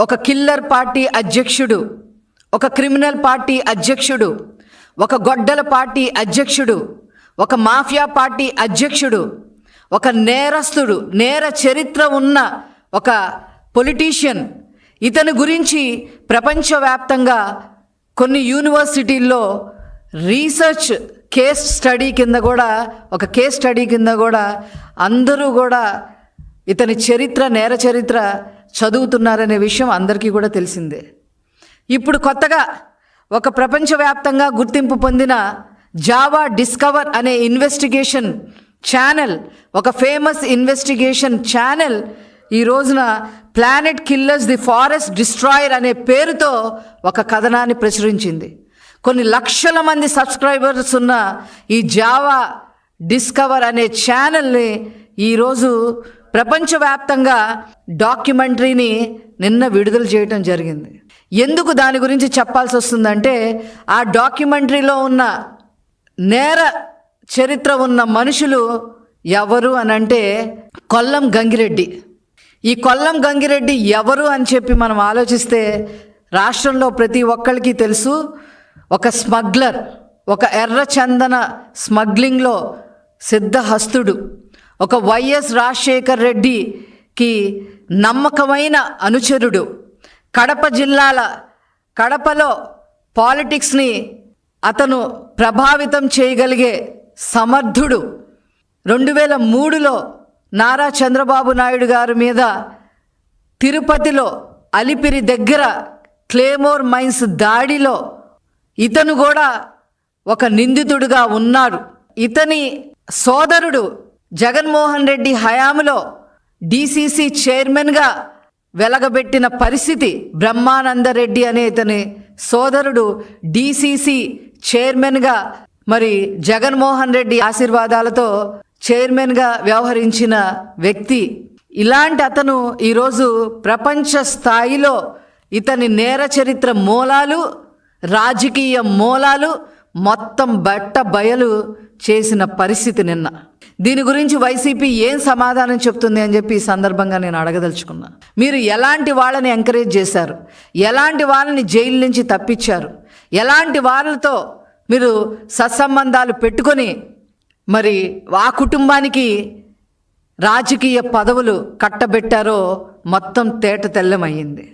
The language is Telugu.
ఒక కిల్లర్ పార్టీ అధ్యక్షుడు, ఒక క్రిమినల్ పార్టీ అధ్యక్షుడు, ఒక గొడ్డల పార్టీ అధ్యక్షుడు, ఒక మాఫియా పార్టీ అధ్యక్షుడు, ఒక నేరస్తుడు, నేర చరిత్ర ఉన్న ఒక పొలిటీషియన్. ఇతని గురించి ప్రపంచవ్యాప్తంగా కొన్ని యూనివర్సిటీల్లో రీసెర్చ్ కేస్ స్టడీ కింద కూడా అందరూ కూడా ఇతని చరిత్ర, నేర చరిత్ర చదువుతున్నారనే విషయం అందరికీ కూడా తెలిసిందే. ఇప్పుడు కొత్తగా ఒక ప్రపంచవ్యాప్తంగా గుర్తింపు పొందిన జావా డిస్కవర్ అనే ఇన్వెస్టిగేషన్ ఛానల్, ఒక ఫేమస్ ఇన్వెస్టిగేషన్ ఛానల్ ఈ రోజున planet killers the forest destroyer అనే పేరుతో ఒక కథనాన్ని ప్రచురించింది. కొన్ని లక్షల మంది సబ్స్క్రైబర్స్ ఉన్న ఈ జావా డిస్కవర్ అనే ఛానల్ని ఈరోజు ప్రపంచవ్యాప్తంగా డాక్యుమెంటరీని నిన్న విడుదల చేయటం జరిగింది. ఎందుకు దాని గురించి చెప్పాల్సి వస్తుందంటే, ఆ డాక్యుమెంటరీలో ఉన్న నేర చరిత్ర ఉన్న మనుషులు ఎవరు అని అంటే కొల్లం గంగిరెడ్డి. ఈ కొల్లం గంగిరెడ్డి ఎవరు అని చెప్పి మనం ఆలోచిస్తే రాష్ట్రంలో ప్రతి ఒక్కరికి తెలుసు. ఒక స్మగ్లర్, ఒక ఎర్రచందన స్మగ్లింగ్లో సిద్ధహస్తుడు, ఒక వైఎస్ రాజశేఖర్ రెడ్డికి నమ్మకమైన అనుచరుడు, కడపలో పాలిటిక్స్ని అతను ప్రభావితం చేయగలిగే సమర్థుడు. 2003లో నారా చంద్రబాబు నాయుడు గారి మీద తిరుపతిలో అలిపిరి దగ్గర క్లేమోర్ మైన్స్ దాడిలో ఇతను కూడా ఒక నిందితుడుగా ఉన్నాడు. ఇతని సోదరుడు జగన్మోహన్ రెడ్డి హయాంలో డిసిసి చైర్మన్గా వెలగబెట్టిన పరిస్థితి. బ్రహ్మానందరెడ్డి అనే ఇతని సోదరుడు డిసిసి చైర్మన్గా, మరి జగన్మోహన్ రెడ్డి ఆశీర్వాదాలతో చైర్మన్గా వ్యవహరించిన వ్యక్తి. ఇలాంటి అతను ఈరోజు ప్రపంచ స్థాయిలో ఇతని నేర చరిత్ర మూలాలు, రాజకీయ మూలాలు మొత్తం బట్ట బయలు చేసిన పరిస్థితి నిన్న. దీని గురించి వైసీపీ ఏం సమాధానం చెప్తుంది అని చెప్పి ఈ సందర్భంగా నేను అడగదలుచుకున్నా. మీరు ఎలాంటి వాళ్ళని ఎంకరేజ్ చేశారు? ఎలాంటి వాళ్ళని జైలు నుంచి తప్పించారు? ఎలాంటి వాళ్ళతో మీరు సత్సంబంధాలు పెట్టుకొని మరి ఆ కుటుంబానికి రాజకీయ పదవులు కట్టబెట్టారో మొత్తం తేట తెల్లమయ్యింది.